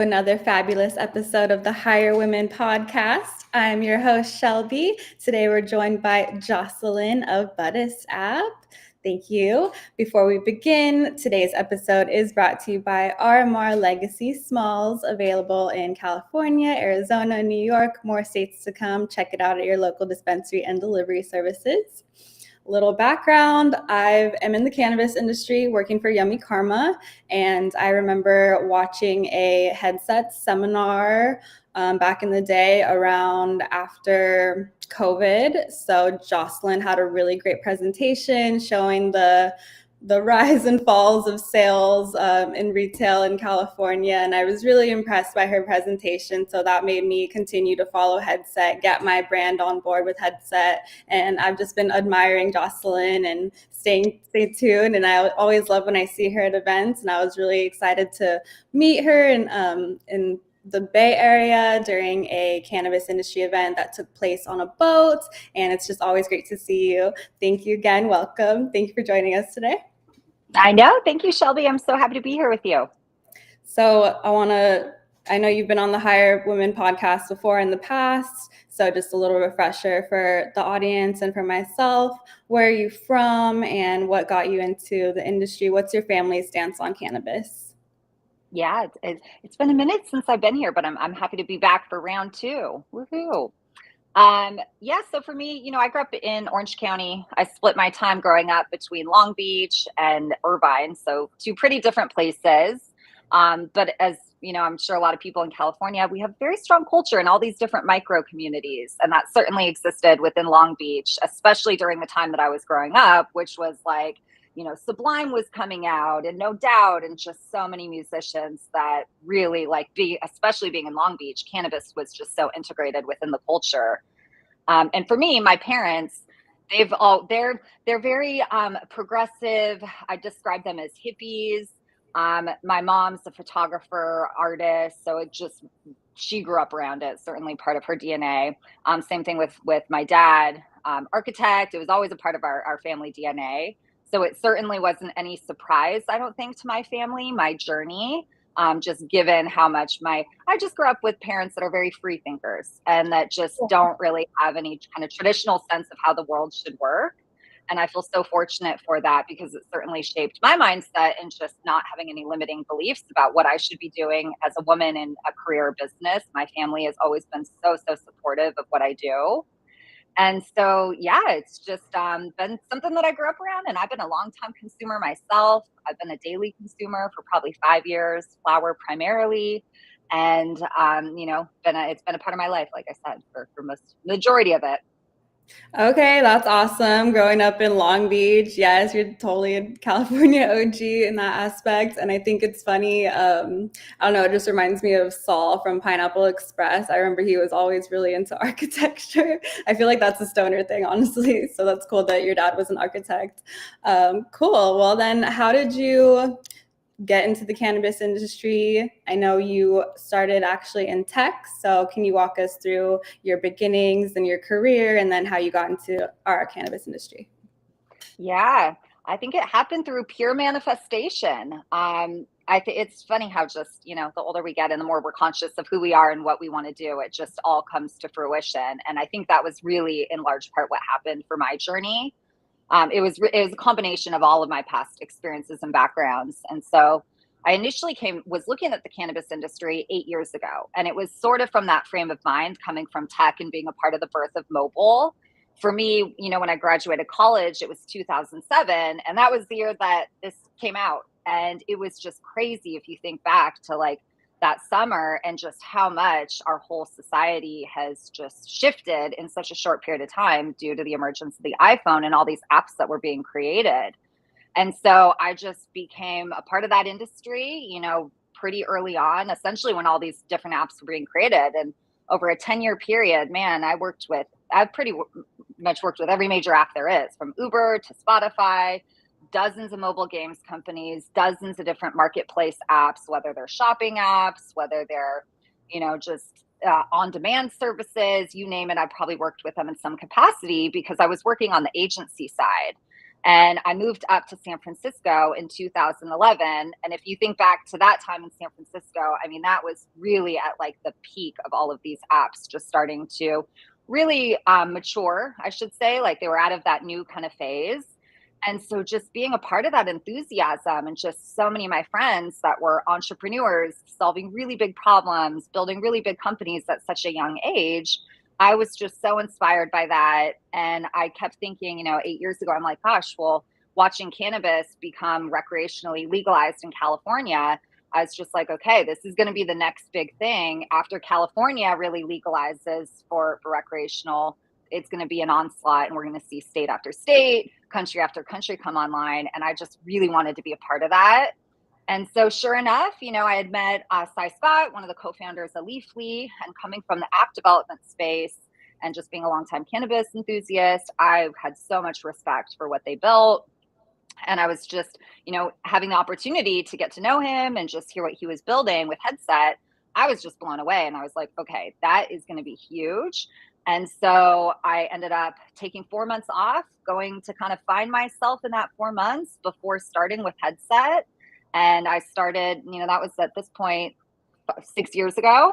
Another fabulous episode of the Hire Women podcast. I'm your host, Shelbie. Today we're joined by Jocelyn of Budist app. Thank you. Before we begin, today's episode is brought to you by RMR Legacy Smalls, available in California, Arizona, New York, more states to come. Check it out at your local dispensary and delivery services. Little background, I am in the cannabis industry working for Yummy Karma, and I remember watching a headset seminar back in the day around after COVID. So Jocelyn had a really great presentation showing the rise and falls of sales in retail in California. And I was really impressed by her presentation. So that made me continue to follow Headset, get my brand on board with Headset. And I've just been admiring Jocelyn and stay tuned. And I always love when I see her at events. And I was really excited to meet her in the Bay Area during a cannabis industry event that took place on a boat. And it's just always great to see you. Thank you again. Welcome. Thank you for joining us today. I know. Thank you, Shelby. I'm so happy to be here with you. So I know you've been on the Hire Women podcast before in the past. So just a little refresher for the audience and for myself. Where are you from and what got you into the industry? What's your family's stance on cannabis? Yeah, it's been a minute since I've been here, but I'm happy to be back for round two. Woohoo. So for me, I grew up in Orange County. I split my time growing up between Long Beach and Irvine, so two pretty different places. But as I'm sure a lot of people in California, we have very strong culture in all these different micro communities, and that certainly existed within Long Beach, especially during the time that I was growing up, which was like, Sublime was coming out and No Doubt and just so many musicians that really especially being in Long Beach, cannabis was just so integrated within the culture. And for me, my parents, they're very progressive. I describe them as hippies. My mom's a photographer, artist, so she grew up around it, certainly part of her DNA. Same thing with my dad, architect. It was always a part of our family DNA. So it certainly wasn't any surprise, I don't think, to my family, my journey, just given how much I just grew up with parents that are very free thinkers and that just don't really have any kind of traditional sense of how the world should work. And I feel so fortunate for that because it certainly shaped my mindset and just not having any limiting beliefs about what I should be doing as a woman in a career or business. My family has always been so supportive of what I do. And so, it's just been something that I grew up around, and I've been a long-time consumer myself. I've been a daily consumer for probably 5 years, flower primarily, and it's been a part of my life, like I said, for majority of it. Okay, that's awesome. Growing up in Long Beach, yes, you're totally a California OG in that aspect. And I think it's funny. I don't know, it just reminds me of Saul from Pineapple Express. I remember he was always really into architecture. I feel like that's a stoner thing, honestly. So that's cool that your dad was an architect. Cool. Well, then how did you get into the cannabis industry? I know you started actually in tech, so can you walk us through your beginnings and your career and then how you got into our cannabis industry? Yeah, I think it happened through pure manifestation. I think it's funny how just, the older we get and the more we're conscious of who we are and what we want to do, it just all comes to fruition. And I think that was really in large part what happened for my journey. It was a combination of all of my past experiences and backgrounds. And so I initially was looking at the cannabis industry 8 years ago. And it was sort of from that frame of mind, coming from tech and being a part of the birth of mobile. For me, when I graduated college, it was 2007. And that was the year that this came out. And it was just crazy if you think back to that summer and just how much our whole society has just shifted in such a short period of time due to the emergence of the iPhone and all these apps that were being created. And so I just became a part of that industry, pretty early on, essentially when all these different apps were being created. And over a 10-year period, man, I've pretty much worked with every major app there is, from Uber to Spotify, dozens of mobile games companies, dozens of different marketplace apps, whether they're shopping apps, whether they're, just on-demand services, you name it. I probably worked with them in some capacity because I was working on the agency side. And I moved up to San Francisco in 2011. And if you think back to that time in San Francisco, I mean, that was really at like the peak of all of these apps just starting to really mature, I should say. Like they were out of that new kind of phase. And so just being a part of that enthusiasm and just so many of my friends that were entrepreneurs solving really big problems, building really big companies at such a young age, I was just so inspired by that. And I kept thinking, 8 years ago, I'm like, gosh, well, watching cannabis become recreationally legalized in California, I was just like, okay, this is going to be the next big thing. After California really legalizes for recreational, it's going to be an onslaught, and we're going to see state after state, country after country come online. And I just really wanted to be a part of that. And so sure enough, I had met Cy Scott, one of the co-founders of Leafly, and coming from the app development space and just being a longtime cannabis enthusiast, I've had so much respect for what they built. And I was just, having the opportunity to get to know him and just hear what he was building with Headset. I was just blown away. And I was like, okay, that is going to be huge. And so I ended up taking 4 months off, going to kind of find myself in that 4 months before starting with Headset. And I started, that was at this point 6 years ago.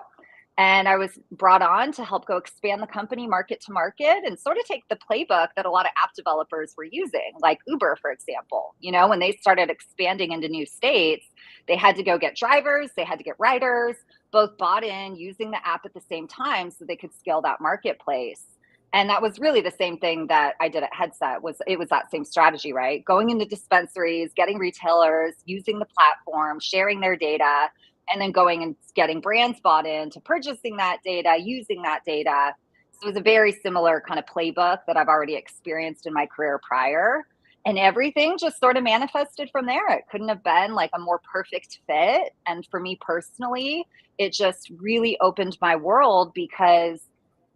And I was brought on to help go expand the company market to market and sort of take the playbook that a lot of app developers were using, like Uber, for example. When they started expanding into new states, they had to go get drivers, they had to get riders, both bought in using the app at the same time so they could scale that marketplace. And that was really the same thing that I did at Headset. It was that same strategy, right? Going into dispensaries, getting retailers, using the platform, sharing their data, and then going and getting brands bought in to purchasing that data, using that data. So it was a very similar kind of playbook that I've already experienced in my career prior. And everything just sort of manifested from there. It couldn't have been like a more perfect fit. And for me personally, it just really opened my world because,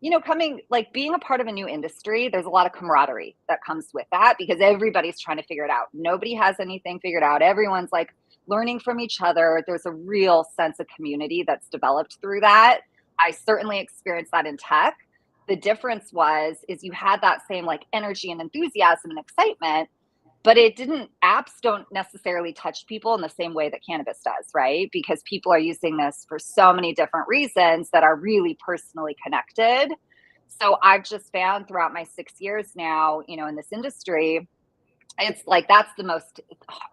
being a part of a new industry, there's a lot of camaraderie that comes with that because everybody's trying to figure it out. Nobody has anything figured out. Everyone's like learning from each other. There's a real sense of community that's developed through that. I certainly experienced that in tech. The difference is you had that same like energy and enthusiasm and excitement, but apps don't necessarily touch people in the same way that cannabis does, right? Because people are using this for so many different reasons that are really personally connected. So I've just found throughout my 6 years now, in this industry, it's like that's the most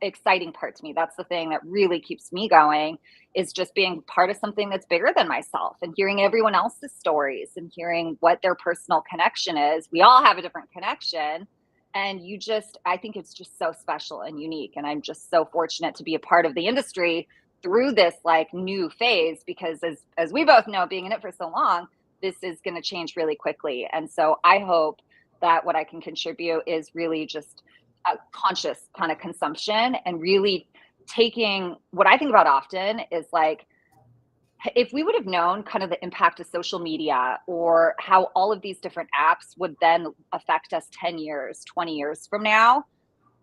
exciting part to me. That's the thing that really keeps me going, is just being part of something that's bigger than myself and hearing everyone else's stories and hearing what their personal connection is. We all have a different connection. And I think it's just so special and unique. And I'm just so fortunate to be a part of the industry through this like new phase, because as we both know, being in it for so long, this is going to change really quickly. And so I hope that what I can contribute is really just a conscious kind of consumption, and really taking what I think about often is like, if we would have known kind of the impact of social media or how all of these different apps would then affect us 10 years, 20 years from now,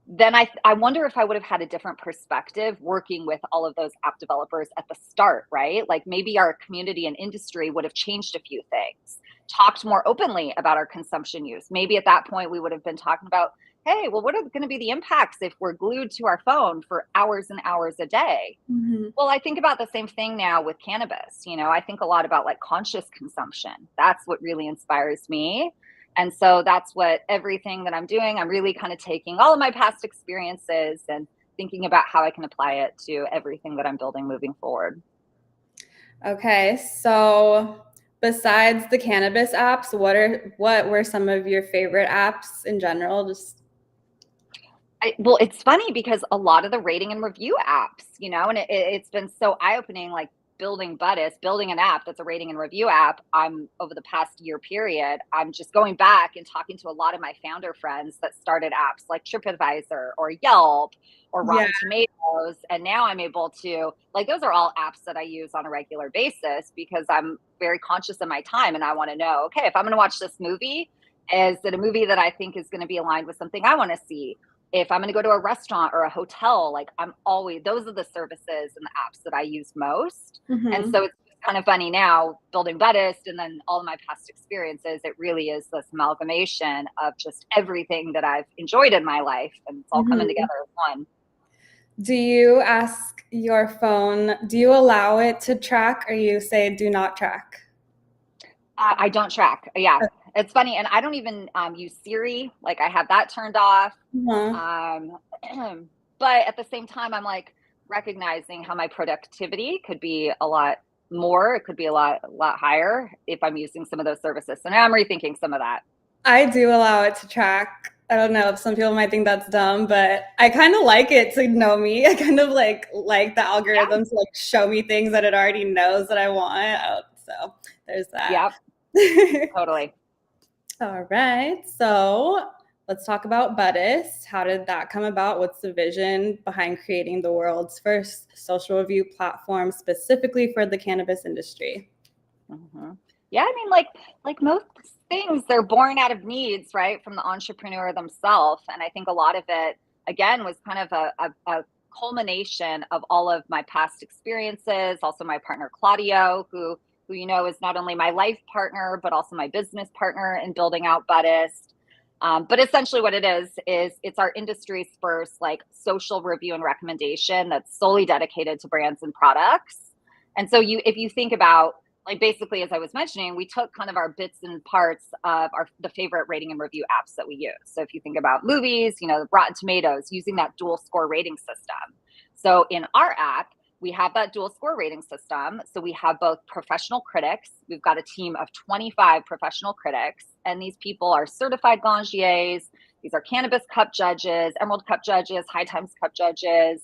then I wonder if I would have had a different perspective working with all of those app developers at the start, right? Like maybe our community and industry would have changed a few things, talked more openly about our consumption use. Maybe at that point we would have been talking about, hey, well, what are going to be the impacts if we're glued to our phone for hours and hours a day? Mm-hmm. Well, I think about the same thing now with cannabis. I think a lot about like conscious consumption. That's what really inspires me. And so that's what everything that I'm doing, I'm really kind of taking all of my past experiences and thinking about how I can apply it to everything that I'm building moving forward. Okay, so besides the cannabis apps, what were some of your favorite apps in general? Well, it's funny because a lot of the rating and review apps, and it's been so eye-opening, like building Budist, building an app that's a rating and review app. Over the past year period, I'm just going back and talking to a lot of my founder friends that started apps like TripAdvisor or Yelp or Rotten Tomatoes. And now I'm able to, like, those are all apps that I use on a regular basis because I'm very conscious of my time. And I want to know, okay, if I'm going to watch this movie, is it a movie that I think is going to be aligned with something I want to see? If I'm going to go to a restaurant or a hotel, like those are the services and the apps that I use most. Mm-hmm. And so it's kind of funny now, building Budist and then all of my past experiences, it really is this amalgamation of just everything that I've enjoyed in my life, and it's all coming together as one. Do you ask your phone, do you allow it to track, or you say do not track? I don't track. Yeah, it's funny. And I don't even use Siri. Like, I have that turned off. But at the same time, I'm like recognizing how my productivity could be a lot more. It could be a lot higher if I'm using some of those services. So now I'm rethinking some of that. I do allow it to track. I don't know if some people might think that's dumb, but I kind of like it to know me. I kind of like the algorithm to like show me things that it already knows that I want. So there's that. Yep. Totally. All right. So let's talk about Budist. How did that come about? What's the vision behind creating the world's first social review platform specifically for the cannabis industry? Mm-hmm. Yeah, I mean, like most things, they're born out of needs, right, from the entrepreneur themselves. And I think a lot of it, again, was kind of a culmination of all of my past experiences. Also, my partner Claudio, who is not only my life partner but also my business partner in building out Budist. But essentially, what it is it's our industry's first like social review and recommendation that's solely dedicated to brands and products. And so, if you think about, like, basically, as I was mentioning, we took kind of our bits and parts of the favorite rating and review apps that we use. So if you think about movies, Rotten Tomatoes, using that dual score rating system. So in our app, we have that dual score rating system. So we have both professional critics. We've got a team of 25 professional critics, and these people are certified ganjiers. These are Cannabis Cup judges, Emerald Cup judges, High Times Cup judges.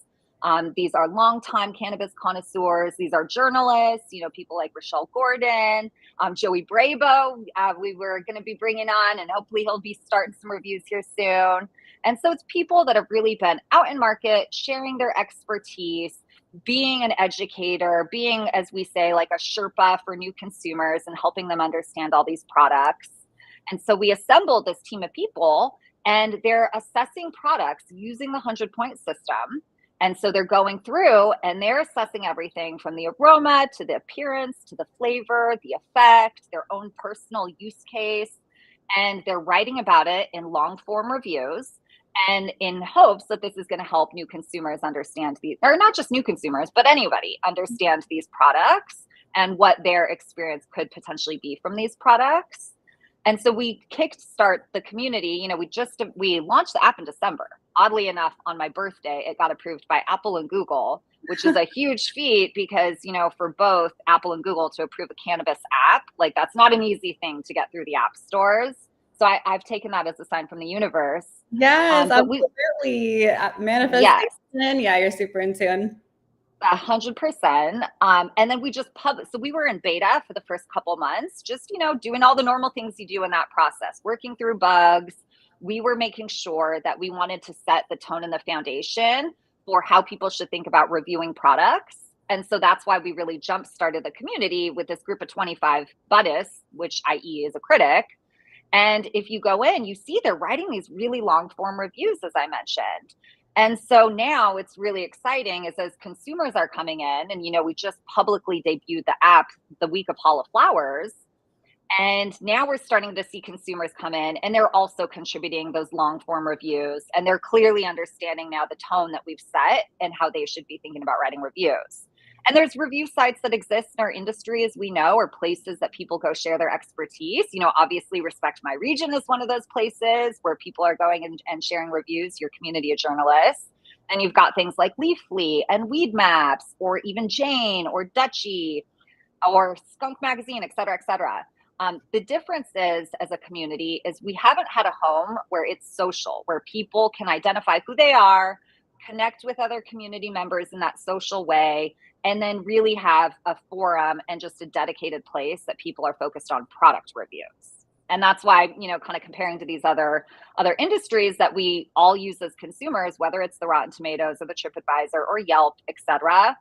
These are longtime cannabis connoisseurs. These are journalists, people like Rochelle Gordon, Joey Brabo. We were going to be bringing on, and hopefully he'll be starting some reviews here soon. And so it's people that have really been out in market, sharing their expertise, being an educator, being, as we say, like a Sherpa for new consumers and helping them understand all these products. And so we assembled this team of people, and they're assessing products using the 100-point system. And so they're going through and they're assessing everything from the aroma to the appearance to the flavor, the effect, their own personal use case. And they're writing about it in long form reviews, and in hopes that this is going to help new consumers understand these, or not just new consumers, but anybody understand these products and what their experience could potentially be from these products. And so we kickstart the community. We launched the app in December. Oddly enough, on my birthday, it got approved by Apple and Google, which is a huge feat because, for both Apple and Google to approve a cannabis app, like, that's not an easy thing to get through the app stores. So I've taken that as a sign from the universe. Yes, absolutely. Manifestation. Yes. Yeah, you're super in tune. 100%. And then we just so we were in beta for the first couple months, just, doing all the normal things you do in that process, working through bugs. We were making sure that we wanted to set the tone and the foundation for how people should think about reviewing products. And so that's why we really jump-started the community with this group of 25 Buddists, which i.e. is a critic. And if you go in, you see they're writing these really long form reviews, as I mentioned. And so now it's really exciting as consumers are coming in, and, we just publicly debuted the app the week of Hall of Flowers. And now we're starting to see consumers come in, and they're also contributing those long form reviews. And they're clearly understanding now the tone that we've set and how they should be thinking about writing reviews. And there's review sites that exist in our industry, as we know, or places that people go share their expertise. Obviously, Respect My Region is one of those places where people are going and sharing reviews, your community of journalists. And you've got things like Leafly and Weed Maps, or even Jane or Dutchy or Skunk Magazine, et cetera, et cetera. The difference is, as a community, is we haven't had a home where it's social, where people can identify who they are, connect with other community members in that social way, and then really have a forum and just a dedicated place that people are focused on product reviews. And that's why, kind of comparing to these other industries that we all use as consumers, whether it's the Rotten Tomatoes or the TripAdvisor or Yelp, et cetera,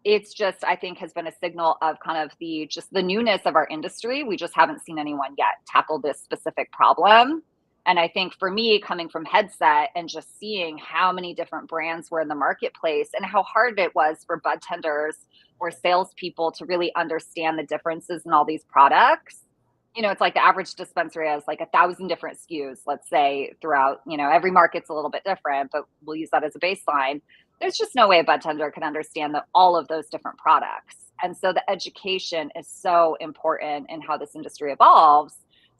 it's just, I think, has been a signal of kind of the newness of our industry. We just haven't seen anyone yet tackle this specific problem. And I think for me, coming from Headset and just seeing how many different brands were in the marketplace and how hard it was for bud tenders for salespeople to really understand the differences in all these products. It's like the average dispensary has like 1,000 different SKUs, let's say, throughout, every market's a little bit different, but we'll use that as a baseline. There's just no way a bud tender can understand all of those different products. And so the education is so important in how this industry evolves.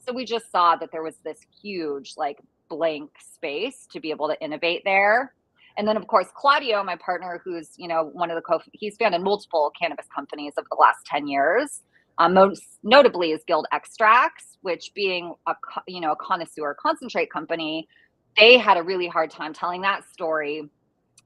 So we just saw that there was this huge, like, blank space to be able to innovate there. And then, of course, Claudio, my partner, who's, one of the he's founded multiple cannabis companies over the last 10 years. Most notably is Guild Extracts, which being a connoisseur concentrate company, they had a really hard time telling that story,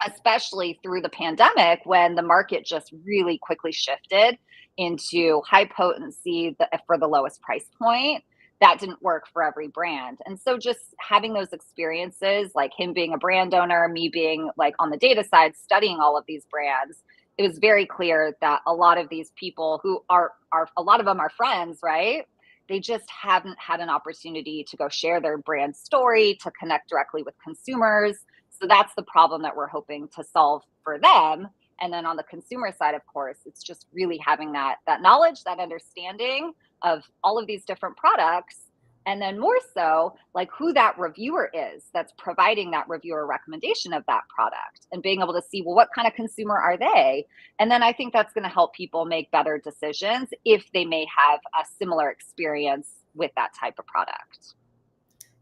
especially through the pandemic when the market just really quickly shifted into high potency for the lowest price point. That didn't work for every brand. And so just having those experiences, like him being a brand owner, me being like on the data side, studying all of these brands, it was very clear that a lot of these people who are a lot of them are friends, right? They just haven't had an opportunity to go share their brand story, to connect directly with consumers. So that's the problem that we're hoping to solve for them. And then on the consumer side, of course, it's just really having that knowledge, that understanding of all of these different products. And then more so, like who that reviewer is that's providing that reviewer recommendation of that product and being able to see, well, what kind of consumer are they? And then I think that's going to help people make better decisions if they may have a similar experience with that type of product.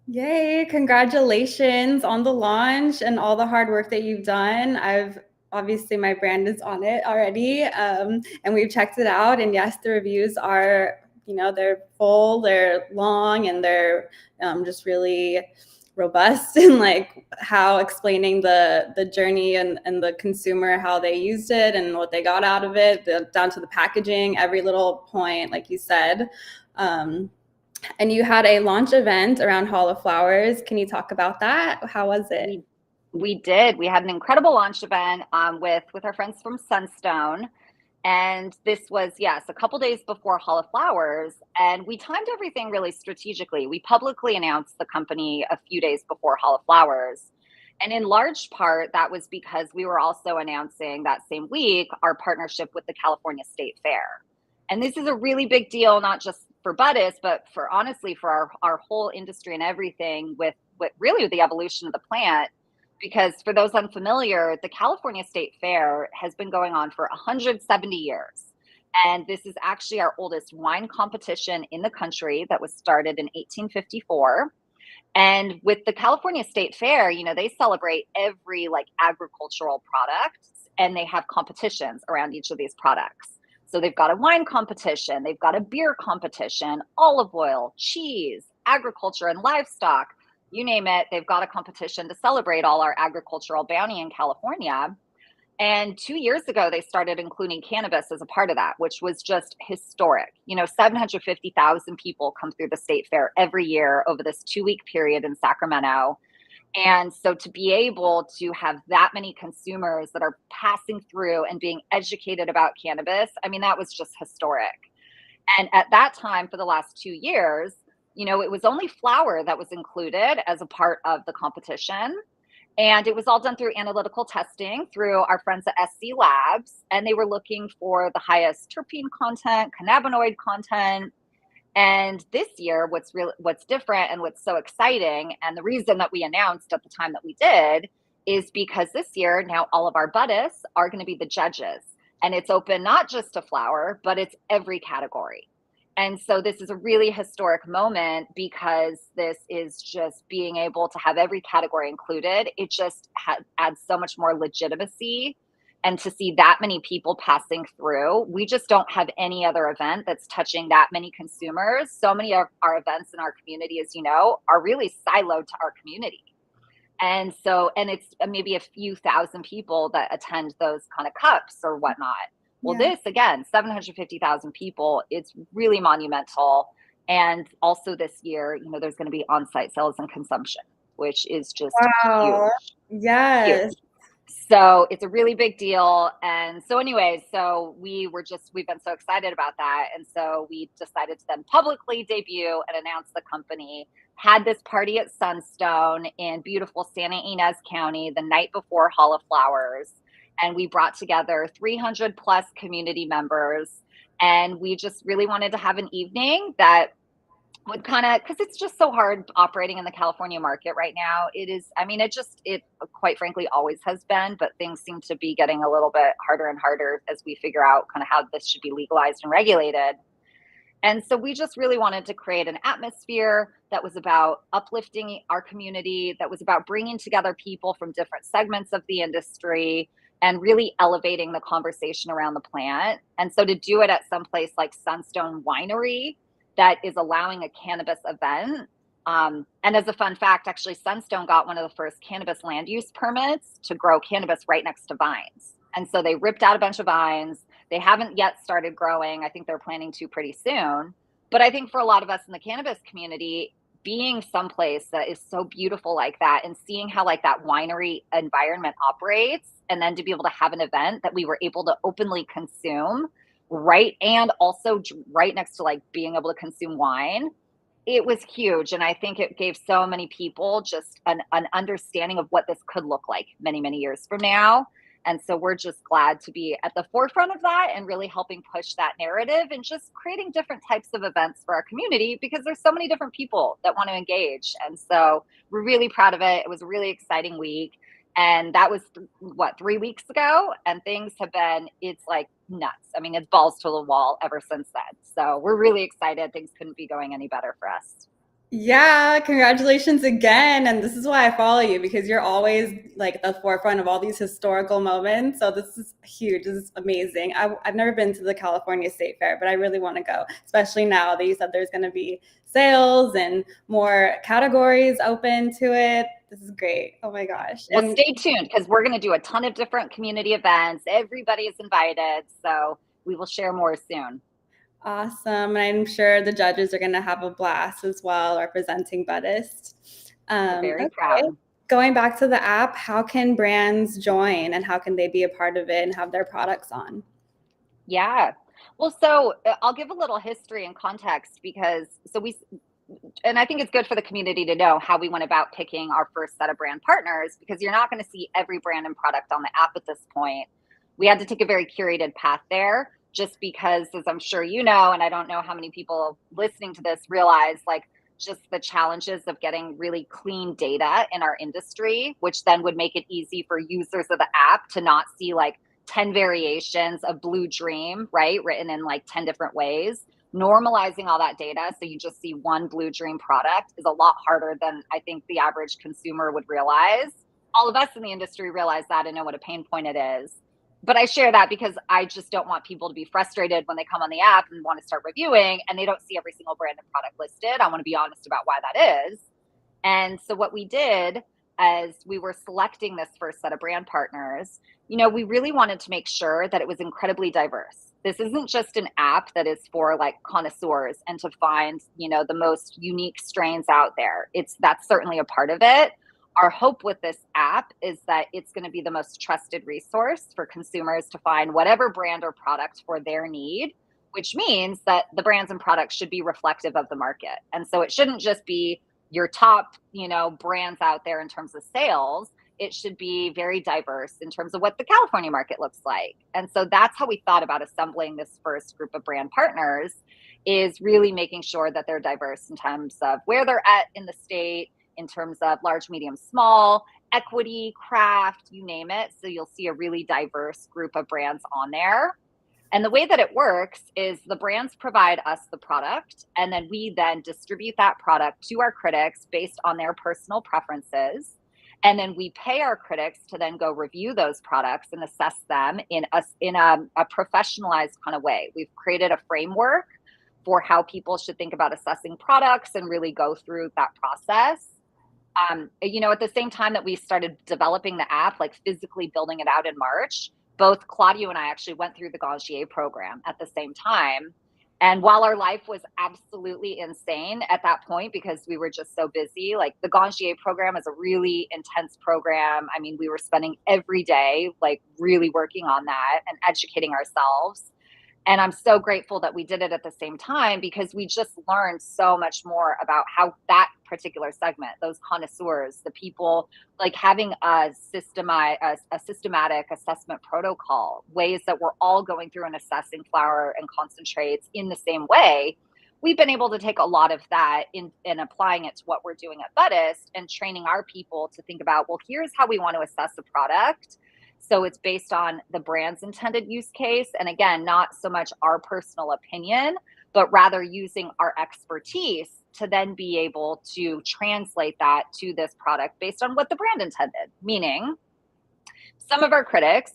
Yay, congratulations on the launch and all the hard work that you've done. Obviously my brand is on it already, and we've checked it out. And yes, the reviews are, they're full, they're long, and they're just really robust in like how explaining the journey and the consumer, how they used it and what they got out of it, down to the packaging, every little point, like you said. And you had a launch event around Hall of Flowers. Can you talk about that? How was it? We did. We had an incredible launch event with our friends from Sunstone. And this was, yes, a couple days before Hall of Flowers. And we timed everything really strategically. We publicly announced the company a few days before Hall of Flowers. And in large part, that was because we were also announcing that same week our partnership with the California State Fair. And this is a really big deal, not just for Budist, but for honestly, for our whole industry and everything with really the evolution of the plant. Because for those unfamiliar, the California State Fair has been going on for 170 years. And this is actually our oldest wine competition in the country that was started in 1854. And with the California State Fair, they celebrate every like agricultural product, and they have competitions around each of these products. So they've got a wine competition, they've got a beer competition, olive oil, cheese, agriculture and livestock. You name it, they've got a competition to celebrate all our agricultural bounty in California. And 2 years ago, they started including cannabis as a part of that, which was just historic. 750,000 people come through the state fair every year over this 2-week period in Sacramento. And so to be able to have that many consumers that are passing through and being educated about cannabis, I mean, that was just historic. And at that time, for the last 2 years, it was only flower that was included as a part of the competition. And it was all done through analytical testing through our friends at SC Labs. And they were looking for the highest terpene content, cannabinoid content. And this year, what's different and what's so exciting, and the reason that we announced at the time that we did, is because this year, now all of our Budists are going to be the judges. And it's open not just to flower, but it's every category. And so this is a really historic moment because this is just being able to have every category included. It just adds so much more legitimacy. And to see that many people passing through, we just don't have any other event that's touching that many consumers. So many of our events in our community, as you know, are really siloed to our community. And it's maybe a few thousand people that attend those kind of cups or whatnot. Well, This, again, 750,000 people, it's really monumental. And also this year, there's going to be on-site sales and consumption, which is just huge. Yes. Huge. So it's a really big deal. And so anyways, we've been so excited about that. And so we decided to then publicly debut and announce the company, had this party at Sunstone in beautiful Santa Ynez County the night before Hall of Flowers. and we brought together 300 plus community members. And we just really wanted to have an evening that would kind of, because it's just so hard operating in the California market right now. It is, I mean, it quite frankly always has been, but things seem to be getting a little bit harder and harder as we figure out kind of how this should be legalized and regulated. And so we just really wanted to create an atmosphere that was about uplifting our community, that was about bringing together people from different segments of the industry and really elevating the conversation around the plant. And so to do it at some place like Sunstone Winery, that is allowing a cannabis event. And as a fun fact, actually, Sunstone got one of the first cannabis land use permits to grow cannabis right next to vines. And so they ripped out a bunch of vines. They haven't yet started growing. I think they're planning to pretty soon. But I think for a lot of us in the cannabis community, being someplace that is so beautiful like that and seeing how like that winery environment operates, and then to be able to have an event that we were able to openly consume, right, and also right next to like being able to consume wine, it was huge. And I think it gave so many people just an understanding of what this could look like many, many years from now. And so we're just glad to be at the forefront of that and really helping push that narrative and just creating different types of events for our community, because there's so many different people that want to engage. And so we're really proud of it. It was a really exciting week. And that was 3 weeks ago, and things have been, it's like nuts. I mean, it's balls to the wall ever since then. So we're really excited. Things couldn't be going any better for us. Yeah, congratulations again. And this is why I follow you, because you're always like at the forefront of all these historical moments. So this is huge. This is amazing. I've never been to the California State Fair, but I really want to go, especially now that you said there's going to be sales and more categories open to it. This is great. Oh my gosh. Well, stay tuned, because we're going to do a ton of different community events. Everybody is invited. So we will share more soon. Awesome. And I'm sure the judges are going to have a blast as well, representing Budist. Very proud. Going back to the app, how can brands join and how can they be a part of it and have their products on? Yeah. Well, so I'll give a little history and context, because and I think it's good for the community to know how we went about picking our first set of brand partners, because you're not going to see every brand and product on the app at this point. We had to take a very curated path there, just because, as I'm sure you know, and I don't know how many people listening to this realize, like, just the challenges of getting really clean data in our industry, which then would make it easy for users of the app to not see like 10 variations of Blue Dream, right, written in like 10 different ways. Normalizing all that data so you just see one Blue Dream product is a lot harder than I think the average consumer would realize. All of us in the industry realize that and know what a pain point it is. But I share that because I just don't want people to be frustrated when they come on the app and want to start reviewing and they don't see every single brand and product listed. I want to be honest about why that is. And so what we did as we were selecting this first set of brand partners, we really wanted to make sure that it was incredibly diverse. This isn't just an app that is for like connoisseurs and to find, the most unique strains out there. That's certainly a part of it. Our hope with this app is that it's going to be the most trusted resource for consumers to find whatever brand or product for their need, which means that the brands and products should be reflective of the market. And so it shouldn't just be your top, brands out there in terms of sales. It should be very diverse in terms of what the California market looks like. And so that's how we thought about assembling this first group of brand partners, is really making sure that they're diverse in terms of where they're at in the state, in terms of large, medium, small, equity, craft, you name it. So you'll see a really diverse group of brands on there. And the way that it works is the brands provide us the product, and then we then distribute that product to our critics based on their personal preferences. And then we pay our critics to then go review those products and assess them in a professionalized kind of way. We've created a framework for how people should think about assessing products and really go through that process. At the same time that we started developing the app, like physically building it out in March, both Claudio and I actually went through the Gangier program at the same time. And while our life was absolutely insane at that point, because we were just so busy, like the Gangier program is a really intense program. I mean, we were spending every day, like really working on that and educating ourselves. And I'm so grateful that we did it at the same time, because we just learned so much more about how that particular segment, those connoisseurs, the people, like having a systematic assessment protocol, ways that we're all going through and assessing flower and concentrates in the same way. We've been able to take a lot of that in applying it to what we're doing at Budist, and training our people to think about, well, here's how we want to assess a product. So it's based on the brand's intended use case. And again, not so much our personal opinion, but rather using our expertise to then be able to translate that to this product based on what the brand intended. Meaning, some of our critics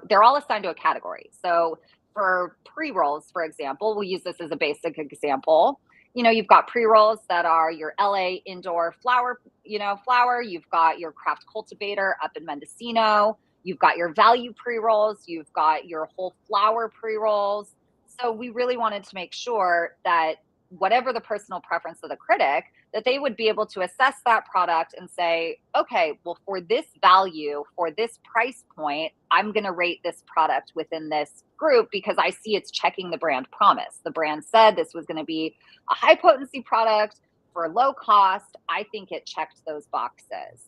they're all assigned to a category. So for pre-rolls, for example, we'll use this as a basic example. You've got pre-rolls that are your LA indoor flower, you've got your craft cultivator up in Mendocino, you've got your value pre-rolls, you've got your whole flower pre-rolls. So we really wanted to make sure that whatever the personal preference of the critic, that they would be able to assess that product and say, okay, well, for this value, for this price point, I'm going to rate this product within this group because I see it's checking the brand promise. The brand said this was going to be a high potency product for low cost. I think it checked those boxes.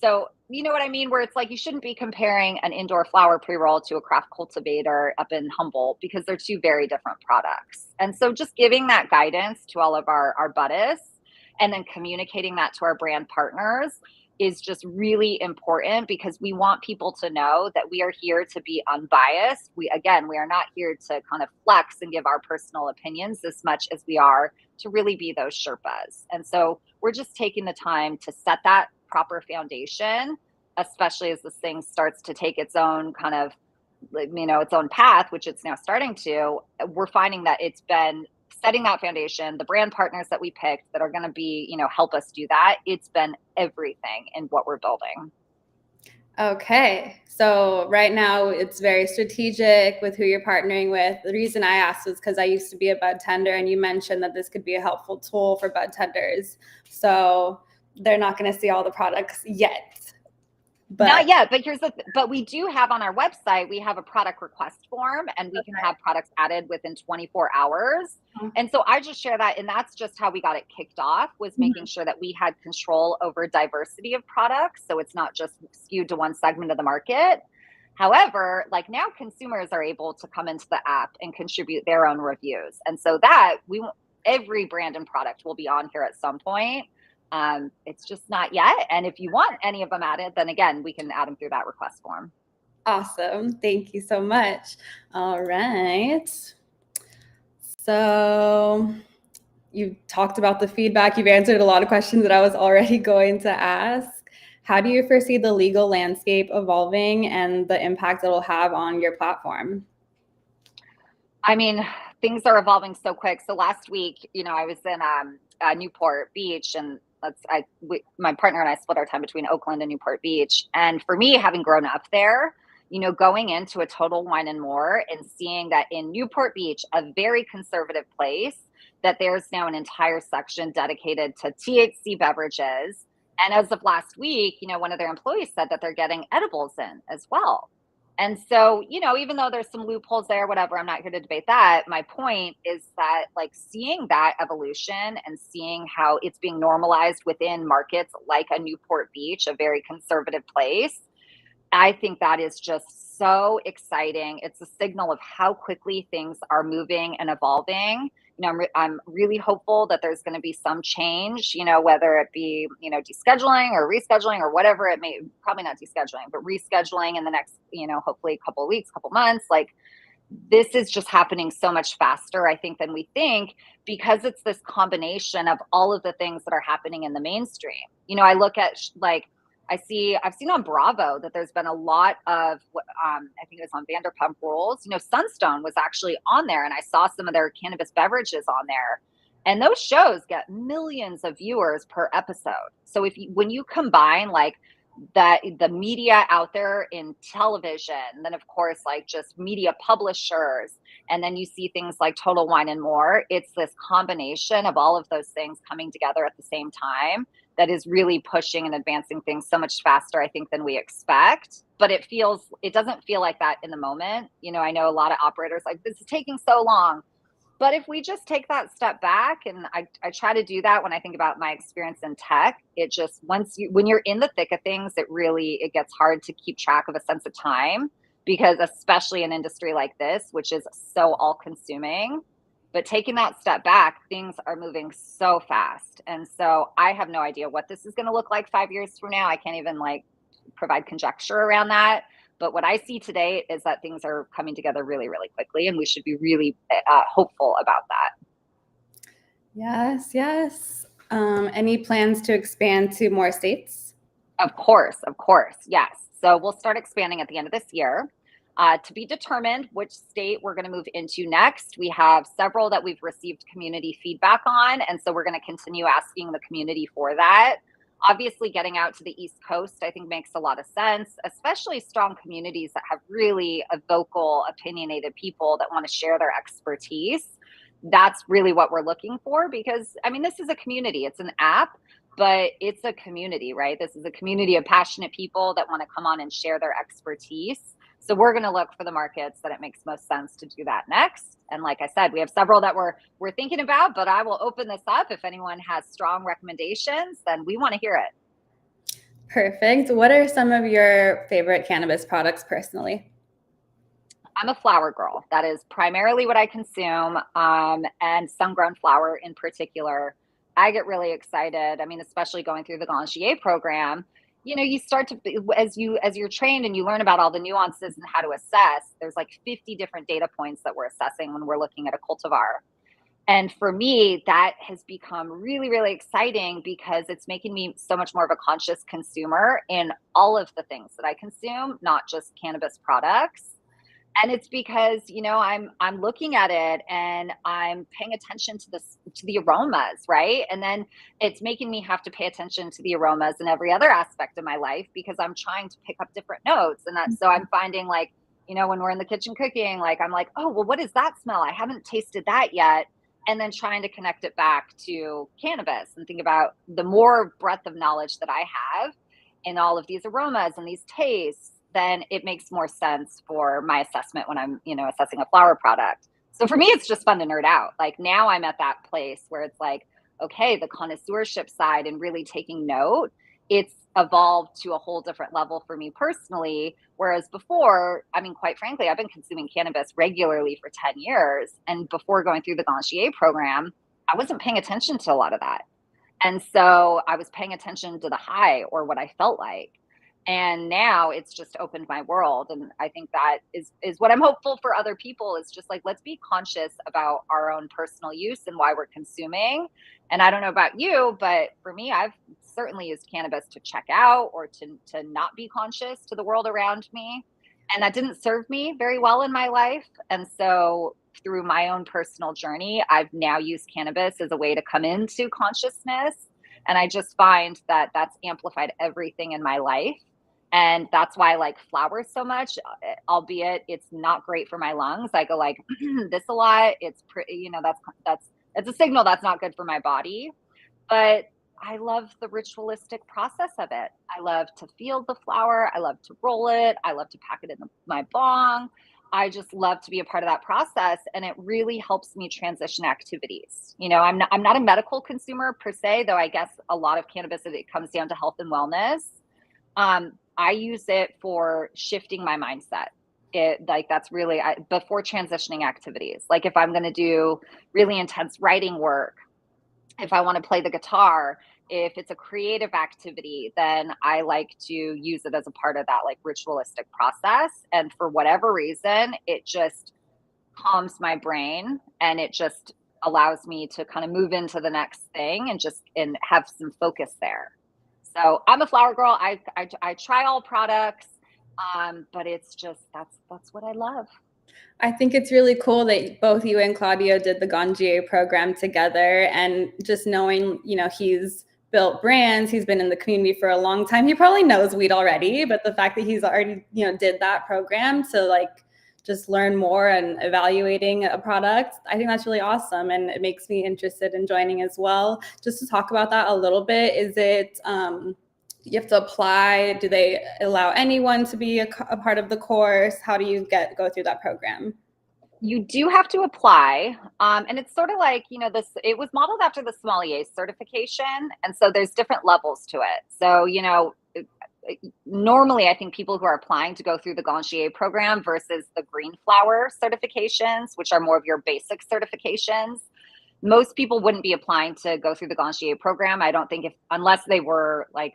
So, you know what I mean? Where it's like, you shouldn't be comparing an indoor flower pre-roll to a craft cultivator up in Humboldt, because they're two very different products. And so just giving that guidance to all of our buddists, and then communicating that to our brand partners, is just really important, because we want people to know that we are here to be unbiased. We are not here to kind of flex and give our personal opinions as much as we are to really be those Sherpas. And so we're just taking the time to set that proper foundation, especially as this thing starts to take its own kind of, its own path, which it's now starting to. We're finding that it's been setting that foundation, the brand partners that we picked that are going to be, help us do that. It's been everything in what we're building. Okay. So right now it's very strategic with who you're partnering with. The reason I asked was because I used to be a bud tender, and you mentioned that this could be a helpful tool for bud tenders. So they're not going to see all the products yet. But not yet, but we do have on our website, we have a product request form, and we can have products added within 24 hours. And so I just share that. And that's just how we got it kicked off, was making sure that we had control over diversity of products. So it's not just skewed to one segment of the market. However, like now consumers are able to come into the app and contribute their own reviews. And so that every brand and product will be on here at some point. It's just not yet. And if you want any of them added, then again, we can add them through that request form. Awesome. Thank you so much. All right. So you've talked about the feedback. You've answered a lot of questions that I was already going to ask. How do you foresee the legal landscape evolving and the impact it'll have on your platform? I mean, things are evolving so quick. So last week, I was in Newport Beach, and my partner and I split our time between Oakland and Newport Beach. And for me, having grown up there, going into a Total Wine and More and seeing that in Newport Beach, a very conservative place, that there's now an entire section dedicated to THC beverages. And as of last week, one of their employees said that they're getting edibles in as well. And so, even though there's some loopholes there, whatever, I'm not here to debate that. My point is that, like, seeing that evolution and seeing how it's being normalized within markets like a Newport Beach, a very conservative place, I think that is just so exciting. It's a signal of how quickly things are moving and evolving. I'm really hopeful that there's going to be some change, whether it be, descheduling or rescheduling or whatever it may, probably not descheduling, but rescheduling in the next, hopefully a couple of weeks, couple months. Like, this is just happening so much faster, I think, than we think, because it's this combination of all of the things that are happening in the mainstream. I look at I've seen on Bravo that there's been a lot of, I think it was on Vanderpump Rules, Sunstone was actually on there, and I saw some of their cannabis beverages on there. And those shows get millions of viewers per episode. So when you combine like the media out there in television, then of course, like just media publishers, and then you see things like Total Wine and More, it's this combination of all of those things coming together at the same time that is really pushing and advancing things so much faster, I think, than we expect. but it doesn't feel like that in the moment. I know a lot of operators like, this is taking so long. But if we just take that step back, and I try to do that when I think about my experience in tech, it just, when you're in the thick of things, it gets hard to keep track of a sense of time, because especially an industry like this, which is so all consuming, but taking that step back, things are moving so fast. And so I have no idea what this is going to look like 5 years from now. I can't even provide conjecture around that. But what I see today is that things are coming together really, really quickly, and we should be really hopeful about that. Yes, yes. Any plans to expand to more states? Of course, yes. So we'll start expanding at the end of this year. To be determined which state we're going to move into next. We have several that we've received community feedback on, and so we're going to continue asking the community for that. Obviously, getting out to the East Coast, I think, makes a lot of sense, especially strong communities that have really a vocal, opinionated people that want to share their expertise. That's really what we're looking for, because, I mean, this is a community. It's an app, but it's a community, right? This is a community of passionate people that want to come on and share their expertise. So we're going to look for the markets that it makes most sense to do that next. And like I said, we have several that we're thinking about, but I will open this up. If anyone has strong recommendations, then we want to hear it. Perfect. What are some of your favorite cannabis products personally? I'm a flower girl. That is primarily what I consume, and sun-grown flower in particular. I get really excited. I mean, especially going through the Ganjier program, you start to, as you're trained and you learn about all the nuances and how to assess, there's like 50 different data points that we're assessing when we're looking at a cultivar. And for me, that has become really, really exciting, because it's making me so much more of a conscious consumer in all of the things that I consume, not just cannabis products. And it's because, I'm looking at it and I'm paying attention to the aromas, right? And then it's making me have to pay attention to the aromas in every other aspect of my life, because I'm trying to pick up different notes. And so I'm finding, when we're in the kitchen cooking, I'm like, oh, well, what is that smell? I haven't tasted that yet. And then trying to connect it back to cannabis and think about the more breadth of knowledge that I have in all of these aromas and these tastes, then it makes more sense for my assessment when I'm, assessing a flower product. So for me, it's just fun to nerd out. Like, now I'm at that place where it's like, okay, the connoisseurship side and really taking note, it's evolved to a whole different level for me personally. Whereas before, I mean, quite frankly, I've been consuming cannabis regularly for 10 years. And before going through the Ganjier program, I wasn't paying attention to a lot of that. And so I was paying attention to the high, or what I felt like. And now it's just opened my world. And I think that is what I'm hopeful for other people, is just like, let's be conscious about our own personal use and why we're consuming. And I don't know about you, but for me, I've certainly used cannabis to check out, or to not be conscious to the world around me. And that didn't serve me very well in my life. And so through my own personal journey, I've now used cannabis as a way to come into consciousness. And I just find that that's amplified everything in my life. And that's why I like flowers so much, albeit it's not great for my lungs. I go like this a lot. It's that's a signal that's not good for my body. But I love the ritualistic process of it. I love to feel the flower. I love to roll it. I love to pack it in my bong. I just love to be a part of that process, and it really helps me transition activities. I'm not a medical consumer per se, though I guess a lot of cannabis, it comes down to health and wellness. I use it for shifting my mindset. That's really before transitioning activities. Like, if I'm going to do really intense writing work, if I want to play the guitar, if it's a creative activity, then I like to use it as a part of that ritualistic process. And for whatever reason, it just calms my brain, and it just allows me to kind of move into the next thing and have some focus there. So I'm a flower girl. I try all products, but it's just that's what I love. I think it's really cool that both you and Claudio did the Ganjier program together, and just knowing, he's built brands, he's been in the community for a long time. He probably knows weed already, but the fact that he's already, did that program to just learn more and evaluating a product, I think that's really awesome. And it makes me interested in joining as well. Just to talk about that a little bit, is it, you have to apply? Do they allow anyone to be a part of the course? How do you go through that program? You do have to apply. And it's sort of like, it was modeled after the sommelier certification. And so there's different levels to it. So, normally I think people who are applying to go through the Gangier program versus the green flower certifications, which are more of your basic certifications, most people wouldn't be applying to go through the Gangier program. I don't think unless they were like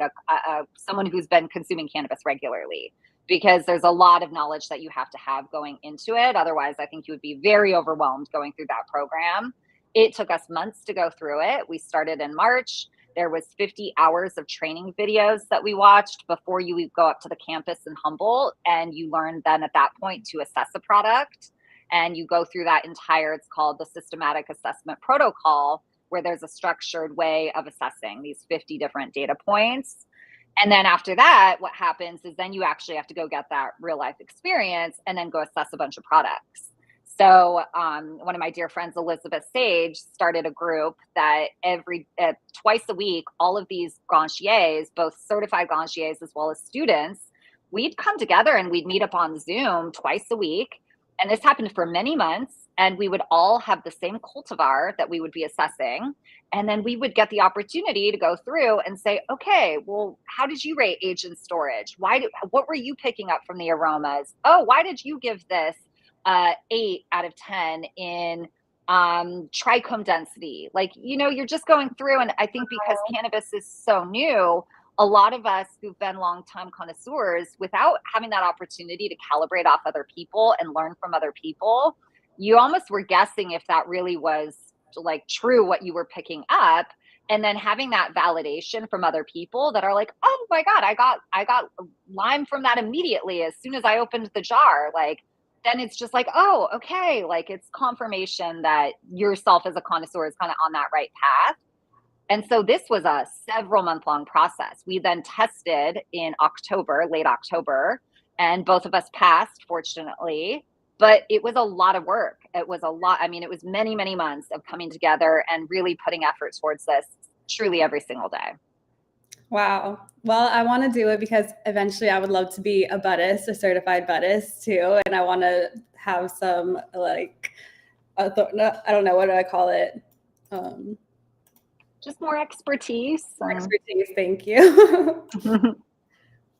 someone who's been consuming cannabis regularly, because there's a lot of knowledge that you have to have going into it. Otherwise, I think you would be very overwhelmed going through that program. It took us months to go through it. We started in March. There was 50 hours of training videos that we watched before you would go up to the campus in Humboldt, and you learn then at that point to assess a product. And you go through that it's called the systematic assessment protocol, where there's a structured way of assessing these 50 different data points. And then after that, what happens is then you actually have to go get that real life experience and then go assess a bunch of products. So one of my dear friends, Elizabeth Sage, started a group that twice a week, all of these Gangiers, both certified Gangiers as well as students, we'd come together and we'd meet up on Zoom twice a week. And this happened for many months. And we would all have the same cultivar that we would be assessing. And then we would get the opportunity to go through and say, okay, well, how did you rate age and storage? What were you picking up from the aromas? Oh, why did you give this 8 out of 10 in trichome density? You're just going through. And I think because cannabis is so new, a lot of us who've been longtime connoisseurs, without having that opportunity to calibrate off other people and learn from other people, you almost were guessing if that really was like true what you were picking up. And then having that validation from other people that are like, oh my God, I got lime from that immediately as soon as I opened the jar. Then it's just like, oh, okay. It's confirmation that yourself as a connoisseur is kind of on that right path. And so this was a several month long process. We then tested in late October, and both of us passed, fortunately, but it was a lot of work. It was it was many, many months of coming together and really putting effort towards this truly every single day. Wow. Well, I want to do it because eventually I would love to be a Budist, a certified Budist too. And I want to have some I don't know, what do I call it? Just more expertise. Expertise, thank you.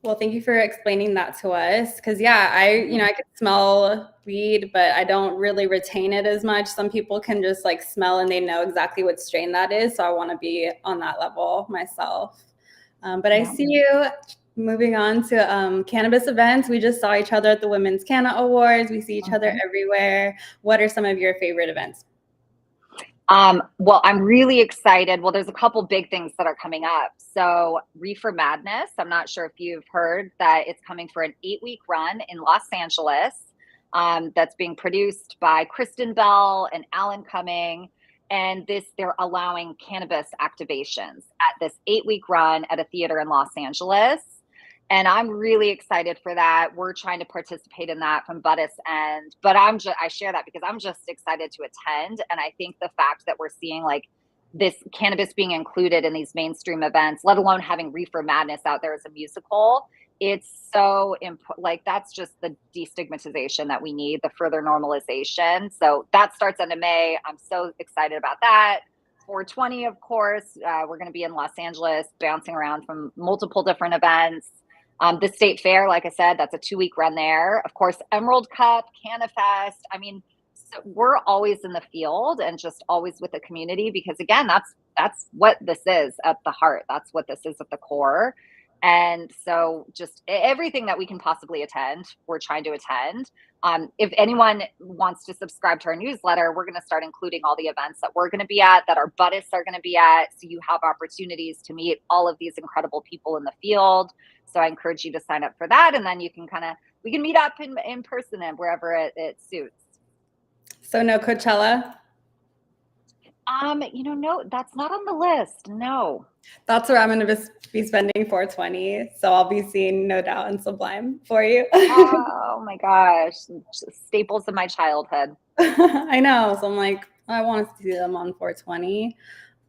Well, thank you for explaining that to us. Because I could smell weed, but I don't really retain it as much. Some people can just smell and they know exactly what strain that is. So I want to be on that level myself. But I see you moving on to cannabis events. We just saw each other at the Women's Canna Awards. We see each other everywhere. What are some of your favorite events? Well, I'm really excited. Well, there's a couple big things that are coming up. So Reefer Madness, I'm not sure if you've heard that it's coming for an 8-week run in Los Angeles. That's being produced by Kristen Bell and Alan Cumming. And they're allowing cannabis activations at this 8-week run at a theater in Los Angeles. And I'm really excited for that. We're trying to participate in that from Budist end, but I share that because I'm just excited to attend. And I think the fact that we're seeing this cannabis being included in these mainstream events, let alone having Reefer Madness out there as a musical, it's so important. That's just the destigmatization that we need, the further normalization. So that starts end of May. I'm so excited about that. 420, of course, we're going to be in Los Angeles, bouncing around from multiple different events. The State Fair, like I said, that's a 2-week run there. Of course, Emerald Cup, CannaFest. So we're always in the field and just always with the community because, again, that's what this is at the heart. That's what this is at the core. And so just everything that we can possibly attend, we're trying to attend. If anyone wants to subscribe to our newsletter, we're going to start including all the events that we're going to be at, that our Budists are going to be at. So you have opportunities to meet all of these incredible people in the field. So I encourage you to sign up for that. And then you can we can meet up in person and wherever it suits. So no Coachella? No, that's not on the list. No. That's where I'm going to be spending 420. So I'll be seeing No Doubt and Sublime for you. Oh my gosh. Staples of my childhood. I know. So I'm I want to see them on 420.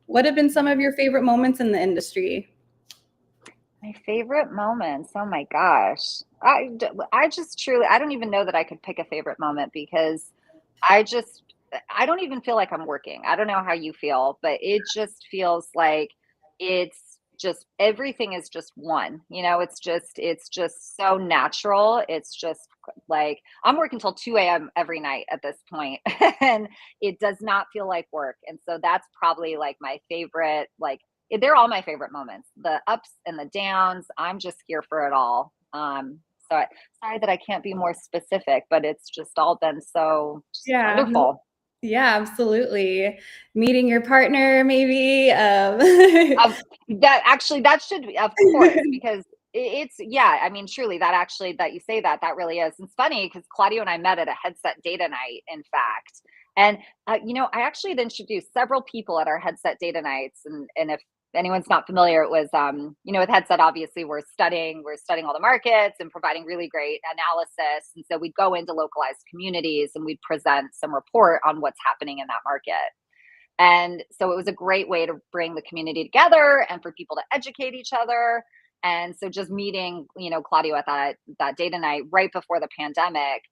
What have been some of your favorite moments in the industry? My favorite moments. Oh my gosh. I just truly, I don't even know that I could pick a favorite moment because I just, I don't even feel like I'm working. I don't know how you feel, but it just feels like it's just everything is just one. It's just so natural. It's just like I'm working till 2 a.m. every night at this point, and it does not feel like work. And so that's probably like my favorite, like they're all my favorite moments, the ups and the downs. I'm just here for it all. Sorry that I can't be more specific, but it's just all been so just Yeah. wonderful. Yeah, absolutely. Meeting your partner, maybe. Of that actually that should be, of course, because it's yeah, I mean, truly that actually that you say that that really is. It's funny because Claudio and I met at a headset data night, in fact. And I actually had introduced several people at our headset data nights, and if anyone's not familiar, it was with headset, obviously we're studying all the markets and providing really great analysis. And so we'd go into localized communities and we'd present some report on what's happening in that market. And so it was a great way to bring the community together and for people to educate each other. And so just meeting, Claudio at that data night right before the pandemic,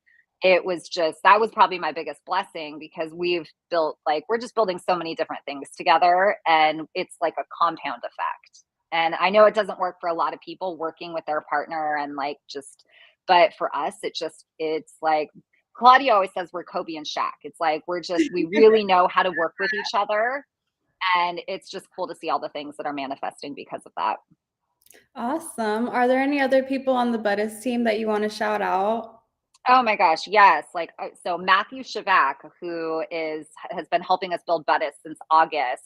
it was just that was probably my biggest blessing because we're just building so many different things together and it's like a compound effect. And I know it doesn't work for a lot of people working with their partner and like just but for us it's like Claudia always says we're Kobe and Shaq. It's like we really know how to work with each other. And it's just cool to see all the things that are manifesting because of that. Awesome. Are there any other people on the Budist team that you want to shout out? Oh my gosh, yes. Like so Matthew Shavak, has been helping us build Buddies since August.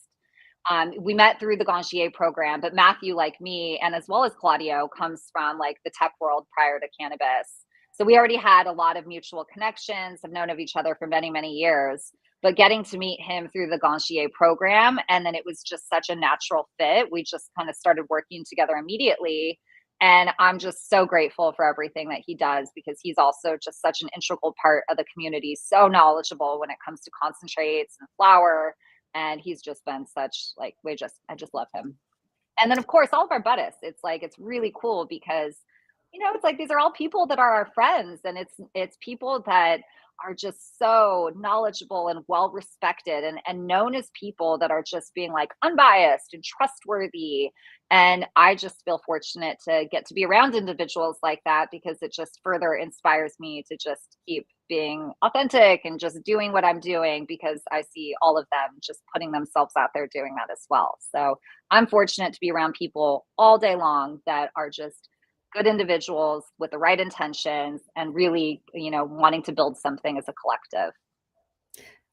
We met through the Gangier program, but Matthew, like me, and as well as Claudio, comes from like the tech world prior to cannabis. So we already had a lot of mutual connections, have known of each other for many, many years. But getting to meet him through the Gangier program, and then it was just such a natural fit. We just kind of started working together immediately. And I'm just so grateful for everything that he does because he's also just such an integral part of the community, so knowledgeable when it comes to concentrates and flower, and he's just been such like I just love him. And then of course all of our buddies, it's like it's really cool because it's like these are all people that are our friends, and it's people that are just so knowledgeable and well respected and known as people that are just being like unbiased and trustworthy. And I just feel fortunate to get to be around individuals like that because it just further inspires me to just keep being authentic and just doing what I'm doing because I see all of them just putting themselves out there doing that as well. So I'm fortunate to be around people all day long that are just good individuals with the right intentions and really, wanting to build something as a collective.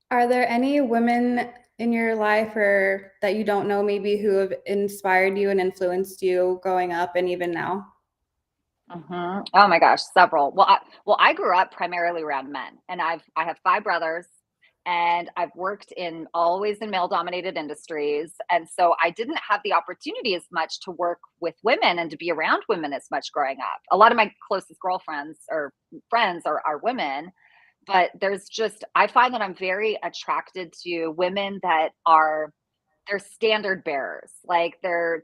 Are there any women in your life or that you don't know maybe who have inspired you and influenced you growing up and even now? Oh my gosh, several. Well, I grew up primarily around men, and I have five brothers, and I've worked in always in male dominated industries, and so I didn't have the opportunity as much to work with women and to be around women as much growing up. A lot of my closest girlfriends or friends are women, but I find that I'm very attracted to women that are they're standard bearers. Like they're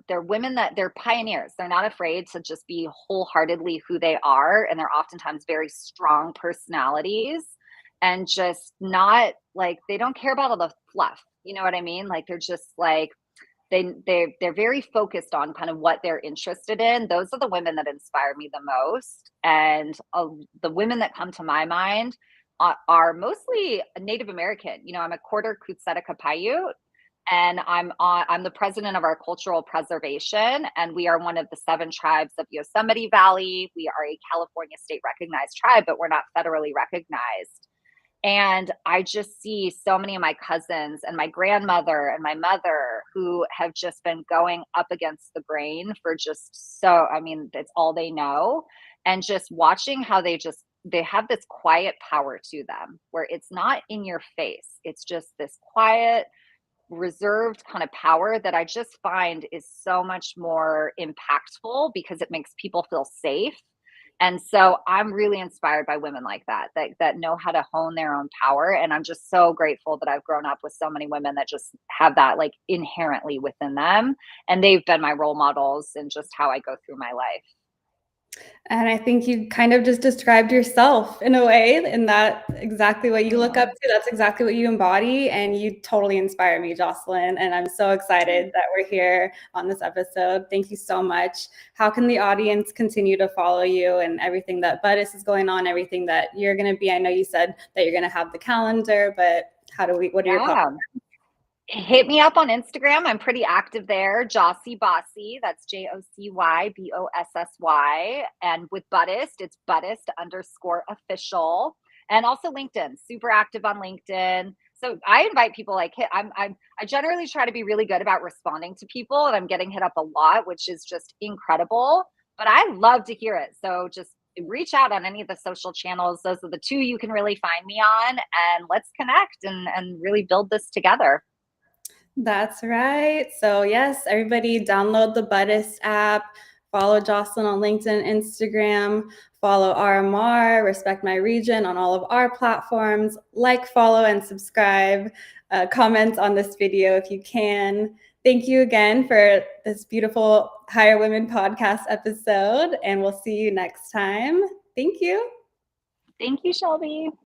women that they're pioneers. They're not afraid to just be wholeheartedly who they are, and they're oftentimes very strong personalities, and just not like they don't care about all the fluff. You know what I mean? Like they're just like they're very focused on kind of what they're interested in. Those are the women that inspire me the most, and the women that come to my mind are mostly Native American. I'm a quarter Kutsetica Paiute, and I'm the president of our cultural preservation, and we are one of the 7 tribes of Yosemite Valley. We are a California state recognized tribe, but we're not federally recognized. And I just see so many of my cousins and my grandmother and my mother who have just been going up against the grain for I mean, that's all they know. And just watching how they have this quiet power to them where it's not in your face. It's just this quiet, reserved kind of power that I just find is so much more impactful because it makes people feel safe. And so I'm really inspired by women like that know how to hone their own power. And I'm just so grateful that I've grown up with so many women that just have that like inherently within them. And they've been my role models in just how I go through my life. And I think you kind of just described yourself in a way, and that exactly what you look up to. That's exactly what you embody, and you totally inspire me, Jocelyn. And I'm so excited that we're here on this episode. Thank you so much. How can the audience continue to follow you and everything that Budist is going on, everything that you're going to be? I know you said that you're going to have the calendar, but what are your thoughts? Hit me up on Instagram. I'm pretty active there. Jocy Bossy. That's JOCYBOSSY. And with Budist, it's Budist_official. And also LinkedIn. Super active on LinkedIn. So I invite people like I generally try to be really good about responding to people, and I'm getting hit up a lot, which is just incredible. But I love to hear it. So just reach out on any of the social channels. Those are the two you can really find me on, and let's connect and really build this together. That's right. So yes, everybody download the Budist app, follow Jocelyn on LinkedIn, Instagram, follow RMR, Respect My Region on all of our platforms, like, follow, and subscribe, comment on this video if you can. Thank you again for this beautiful Hire Women podcast episode, and we'll see you next time. Thank you. Thank you, Shelby.